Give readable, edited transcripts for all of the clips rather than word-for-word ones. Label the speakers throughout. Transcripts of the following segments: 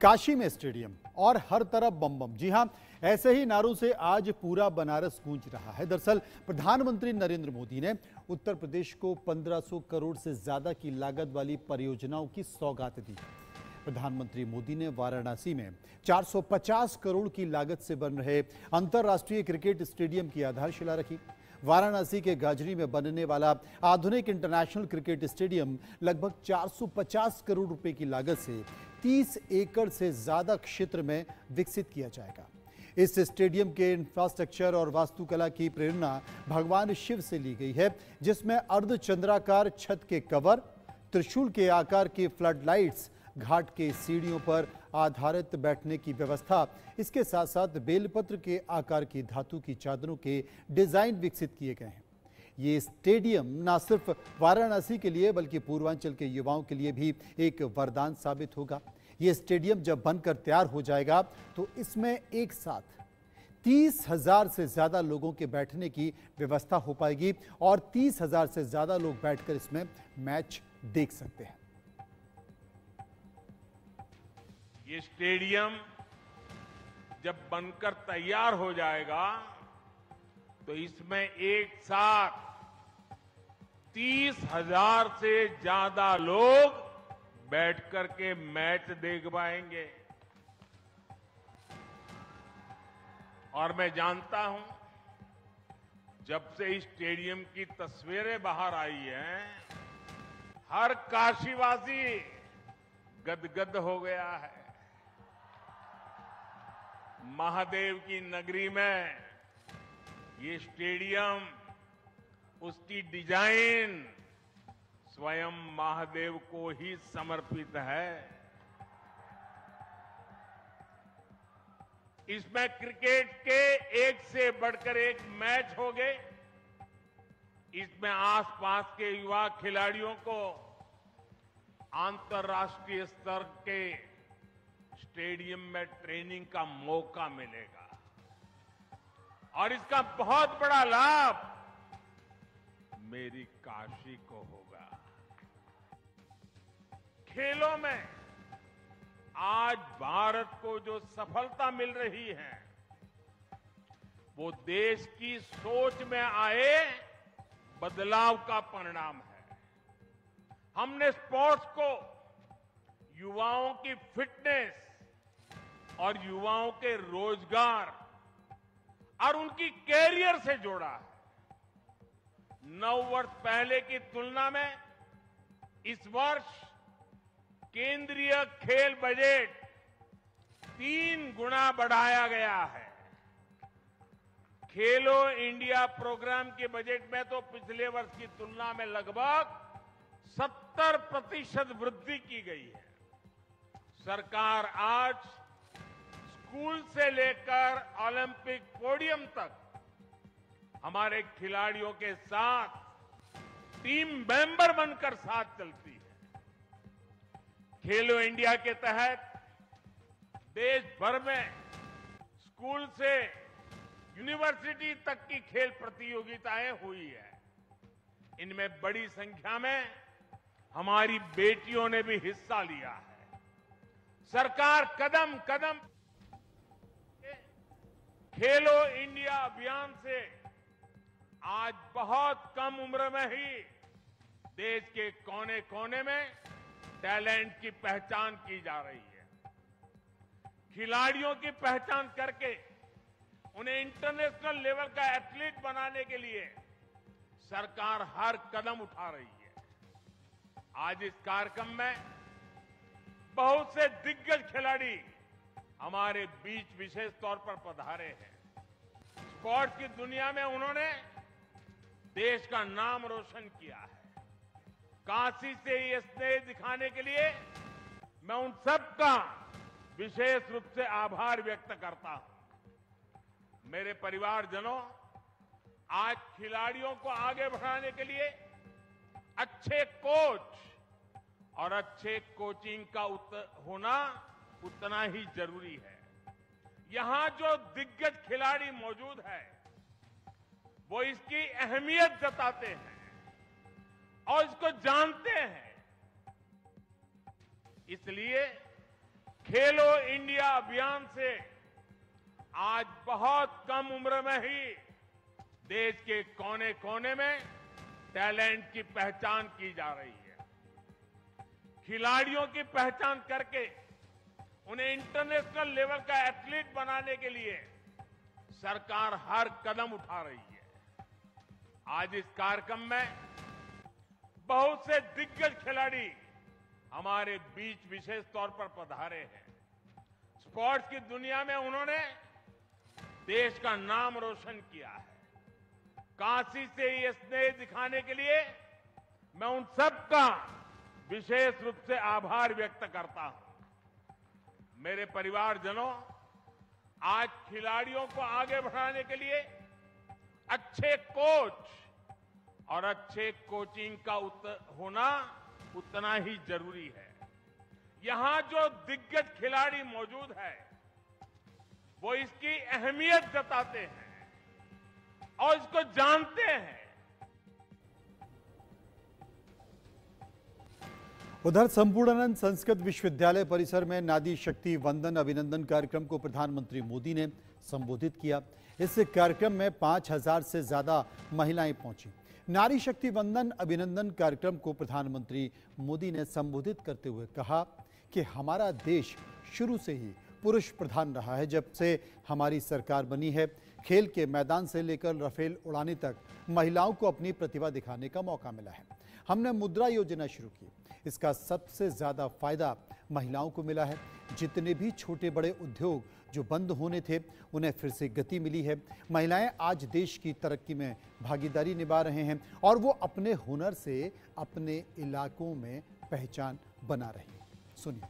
Speaker 1: काशी में स्टेडियम और हर तरफ बम बम। जी हां, ऐसे ही नारों से आज पूरा बनारस गूंज रहा है। दरअसल प्रधानमंत्री नरेंद्र मोदी ने उत्तर प्रदेश को 1500 करोड़ से ज्यादा की लागत वाली परियोजनाओं की सौगात दी। प्रधानमंत्री मोदी ने वाराणसी में 450 करोड़ की लागत से बन रहे अंतर्राष्ट्रीय क्रिकेट स्टेडियम की आधारशिला रखी। वाराणसी के गाजरी में बनने वाला आधुनिक इंटरनेशनल क्रिकेट स्टेडियम लगभग 450 करोड़ रुपए की लागत से 30 एकड़ से ज्यादा क्षेत्र में विकसित किया जाएगा। इस स्टेडियम के इंफ्रास्ट्रक्चर और वास्तुकला की प्रेरणा भगवान शिव से ली गई है, जिसमें अर्धचंद्राकार छत के कवर, त्रिशूल के आकार के फ्लड लाइट्स, घाट के सीढ़ियों पर आधारित बैठने की व्यवस्था, इसके साथ साथ बेलपत्र के आकार की धातु की चादरों के डिजाइन विकसित किए गए हैं। ये स्टेडियम न सिर्फ वाराणसी के लिए बल्कि पूर्वांचल के युवाओं के लिए भी एक वरदान साबित होगा। ये स्टेडियम जब बनकर तैयार हो जाएगा तो इसमें एक साथ 30,000 से ज्यादा लोगों के बैठने की व्यवस्था हो पाएगी और 30,000 से ज्यादा लोग बैठकर इसमें मैच देख सकते हैं।
Speaker 2: ये स्टेडियम जब बनकर तैयार हो जाएगा तो इसमें एक साथ 30,000 से ज्यादा लोग बैठकर के मैच देख पाएंगे। और मैं जानता हूं, जब से इस स्टेडियम की तस्वीरें बाहर आई हैं, हर काशीवासी गदगद हो गया है। महादेव की नगरी में ये स्टेडियम, उसकी डिजाइन स्वयं महादेव को ही समर्पित है। इसमें क्रिकेट के एक से बढ़कर एक मैच होंगे। इसमें आसपास के युवा खिलाड़ियों को अंतर्राष्ट्रीय स्तर के स्टेडियम में ट्रेनिंग का मौका मिलेगा और इसका बहुत बड़ा लाभ मेरी काशी को होगा। खेलों में आज भारत को जो सफलता मिल रही है, वो देश की सोच में आए बदलाव का परिणाम है। हमने स्पोर्ट्स को युवाओं की फिटनेस और युवाओं के रोजगार और उनकी कैरियर से जोड़ा है। 9 वर्ष पहले की तुलना में इस वर्ष केंद्रीय खेल बजट 3 गुना बढ़ाया गया है। खेलो इंडिया प्रोग्राम के बजट में तो पिछले वर्ष की तुलना में लगभग 70% वृद्धि की गई है। सरकार आज स्कूल से लेकर ओलंपिक पोडियम तक हमारे खिलाड़ियों के साथ टीम मेंबर बनकर साथ चलती है। खेलो इंडिया के तहत देश भर में स्कूल से यूनिवर्सिटी तक की खेल प्रतियोगिताएं हुई है। इनमें बड़ी संख्या में हमारी बेटियों ने भी हिस्सा लिया है। सरकार कदम कदम खेलो इंडिया अभियान से आज बहुत कम उम्र में ही देश के कोने कोने में टैलेंट की पहचान की जा रही है। खिलाड़ियों की पहचान करके उन्हें इंटरनेशनल लेवल का एथलीट बनाने के लिए सरकार हर कदम उठा रही है। आज इस कार्यक्रम में बहुत से दिग्गज खिलाड़ी हमारे बीच विशेष तौर पर पधारे हैं। स्पोर्ट्स की दुनिया में उन्होंने देश का नाम रोशन किया है। काशी से ये स्नेह दिखाने के लिए मैं उन सबका विशेष रूप से आभार व्यक्त करता हूं। मेरे परिवारजनों, आज खिलाड़ियों को आगे बढ़ाने के लिए अच्छे कोच और अच्छे कोचिंग का होना उतना ही जरूरी है। यहां जो दिग्गज खिलाड़ी मौजूद है, वो इसकी अहमियत जताते हैं और इसको जानते हैं। इसलिए खेलो इंडिया अभियान से आज बहुत कम उम्र में ही देश के कोने कोने में टैलेंट की पहचान की जा रही है। खिलाड़ियों की पहचान करके उन्हें इंटरनेशनल लेवल का एथलीट बनाने के लिए सरकार हर कदम उठा रही है। आज इस कार्यक्रम में बहुत से दिग्गज खिलाड़ी हमारे बीच विशेष तौर पर पधारे हैं। स्पोर्ट्स की दुनिया में उन्होंने देश का नाम रोशन किया है। काशी से ये स्नेह दिखाने के लिए मैं उन सबका विशेष रूप से आभार व्यक्त करता हूं। मेरे परिवारजनों, आज खिलाड़ियों को आगे बढ़ाने के लिए अच्छे कोच और अच्छे कोचिंग का होना उतना ही जरूरी है। यहां जो दिग्गज खिलाड़ी मौजूद है वो इसकी अहमियत जताते हैं और इसको जानते हैं।
Speaker 1: उधर संपूर्णानंद संस्कृत विश्वविद्यालय परिसर में नारी शक्ति वंदन अभिनंदन कार्यक्रम को प्रधानमंत्री मोदी ने संबोधित किया। इस कार्यक्रम में 5000 से ज्यादा महिलाएं पहुंची। नारी शक्ति वंदन अभिनंदन कार्यक्रम को प्रधानमंत्री मोदी ने संबोधित करते हुए कहा कि हमारा देश शुरू से ही पुरुष प्रधान रहा है। जब से हमारी सरकार बनी है, खेल के मैदान से लेकर राफेल उड़ाने तक महिलाओं को अपनी प्रतिभा दिखाने का मौका मिला है। हमने मुद्रा योजना शुरू की, इसका सबसे ज्यादा फायदा महिलाओं को मिला है। जितने भी छोटे बड़े उद्योग जो बंद होने थे उन्हें फिर से गति मिली है। महिलाएं आज देश की तरक्की में भागीदारी निभा रहे हैं और वो अपने हुनर से अपने इलाकों में पहचान बना रही हैं। सुनिए।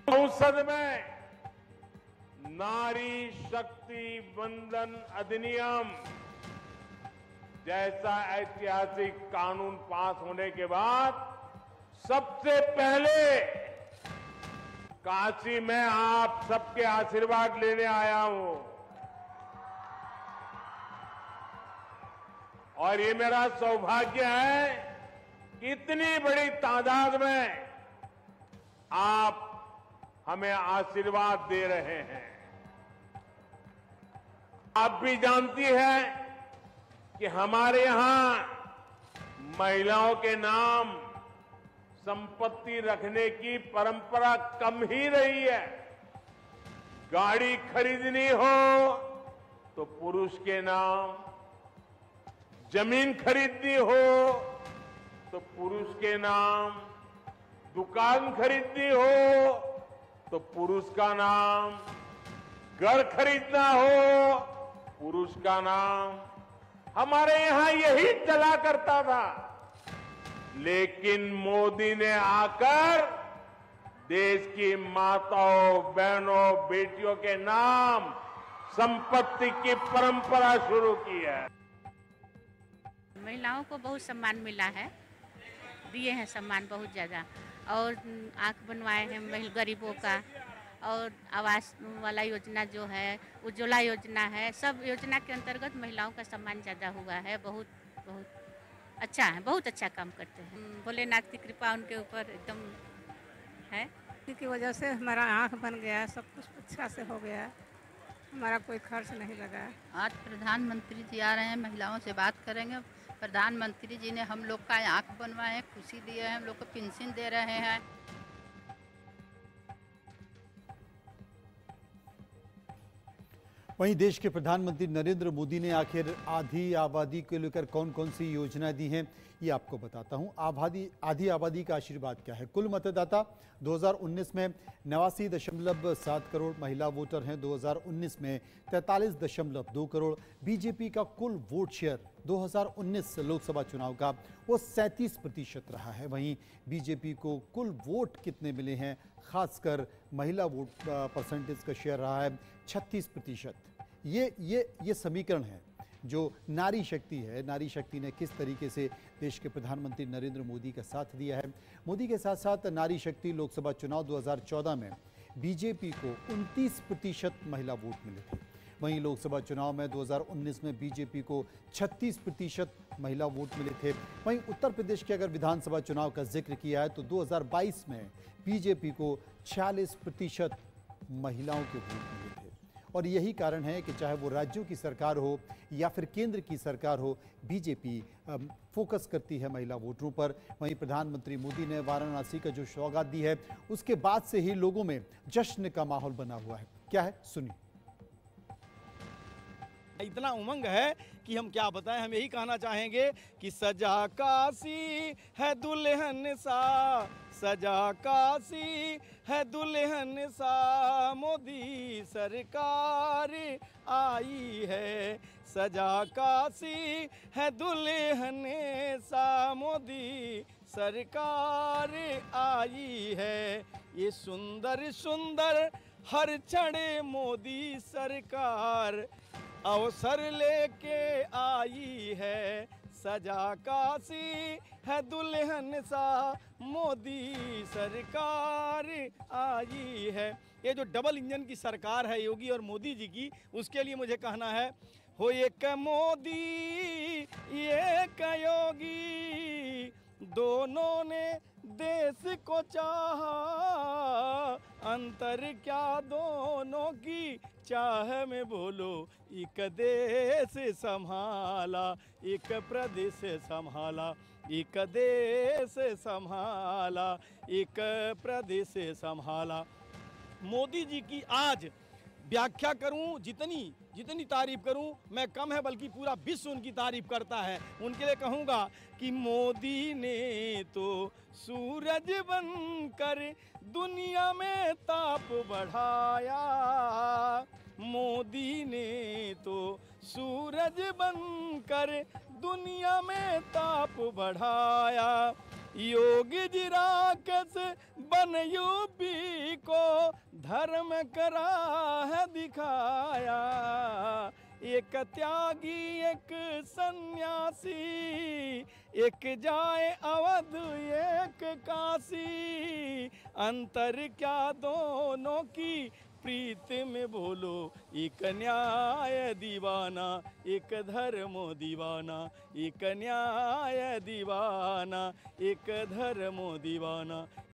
Speaker 2: संसद में नारी शक्ति वंदन अधिनियम जैसा ऐतिहासिक कानून पास होने के बाद सबसे पहले काशी में आप सबके आशीर्वाद लेने आया हूं और ये मेरा सौभाग्य है कि इतनी बड़ी तादाद में आप हमें आशीर्वाद दे रहे हैं। आप भी जानती हैं कि हमारे यहां महिलाओं के नाम संपत्ति रखने की परंपरा कम ही रही है। गाड़ी खरीदनी हो तो पुरुष के नाम, जमीन खरीदनी हो तो पुरुष के नाम, दुकान खरीदनी हो तो पुरुष का नाम, घर खरीदना हो पुरुष का नाम। हमारे यहां यही चला करता था, लेकिन मोदी ने आकर देश की माताओं, बहनों, बेटियों के नाम संपत्ति की परंपरा शुरू की है।
Speaker 3: महिलाओं को बहुत सम्मान मिला है, दिए हैं सम्मान बहुत ज़्यादा, और आंख बनवाए हैं गरीबों का, और आवास वाला योजना जो है, उज्ज्वला योजना है, सब योजना के अंतर्गत महिलाओं का सम्मान ज़्यादा हुआ है। बहुत बहुत अच्छा है, बहुत अच्छा काम करते हैं। भोलेनाथ की कृपा उनके ऊपर एकदम है।
Speaker 4: की वजह से हमारा आँख बन गया, सब कुछ अच्छा से हो गया, हमारा कोई खर्च नहीं लगा।
Speaker 5: आज प्रधानमंत्री जी आ रहे हैं, महिलाओं से बात करेंगे। प्रधानमंत्री जी ने हम लोग का आँख बनवाए हैं, खुशी दिए हैं, हम लोग को पेंशन दे रहे हैं।
Speaker 1: वहीं देश के प्रधानमंत्री नरेंद्र मोदी ने आखिर आधी आबादी को लेकर कौन कौन सी योजनाएं दी हैं, ये आपको बताता हूं। आधी आबादी का आशीर्वाद क्या है। कुल मतदाता 2019 में 89.7 करोड़ महिला वोटर हैं। 2019 में 43.2 करोड़। बीजेपी का कुल वोट शेयर 2019 लोकसभा चुनाव का वो 37% रहा है। वहीं बीजेपी को कुल वोट कितने मिले हैं, खासकर महिला वोट परसेंटेज का शेयर रहा है 36%। ये समीकरण है जो नारी शक्ति है। नारी शक्ति ने किस तरीके से देश के प्रधानमंत्री नरेंद्र मोदी का साथ दिया है। मोदी के साथ साथ नारी शक्ति लोकसभा चुनाव 2014 में बीजेपी को 29% महिला वोट मिले थे। वहीं लोकसभा चुनाव में 2019 में बीजेपी को 36% महिला वोट मिले थे। वहीं उत्तर प्रदेश के अगर विधानसभा चुनाव का जिक्र किया है तो 2022 में बीजेपी को 46% महिलाओं के वोट मिले थे। और यही कारण है कि चाहे वो राज्यों की सरकार हो या फिर केंद्र की सरकार हो, बीजेपी फोकस करती है महिला वोटरों पर। वहीं प्रधानमंत्री मोदी ने वाराणसी का जो सौगात दी है, उसके बाद से ही लोगों में जश्न का माहौल बना हुआ है। क्या है, सुनिए।
Speaker 6: इतना उमंग है कि हम क्या बताएं। हम यही कहना चाहेंगे कि सजा काशी है दुल्हन सा, सजा काशी है दुल्हन सा, मोदी सरकार आई है। सजा काशी है दुल्हन सा, मोदी सरकार आई है। ये सुंदर सुंदर हर क्षण मोदी सरकार अवसर लेके आई है। सजा काशी है दुल्हन सा, मोदी सरकार आई है। ये जो डबल इंजन की सरकार है योगी और मोदी जी की, उसके लिए मुझे कहना है, हो एक मोदी एक योगी, दोनों ने देश को चाहा, अंतर क्या दोनों की चाह में बोलो, एक देश संभाला, एक प्रदेश संभाला, एक देश संभाला, एक प्रदेश संभाला। मोदी जी की आज व्याख्या करूं, जितनी तारीफ करूं मैं कम है, बल्कि पूरा विश्व उनकी तारीफ करता है। उनके लिए कहूँगा कि मोदी ने तो सूरज बनकर दुनिया में ताप बढ़ाया, मोदी ने तो सूरज बनकर दुनिया में ताप बढ़ाया। योगी जी राकेश बन यूपी को धर्म करा है दिखाया। एक त्यागी एक सन्यासी, एक जाए अवध एक काशी, अंतर क्या दोनों की प्रीत में बोलो, एक न्याय दीवाना एक धर्म दीवाना, एक न्याय दीवाना एक धर्म दीवाना।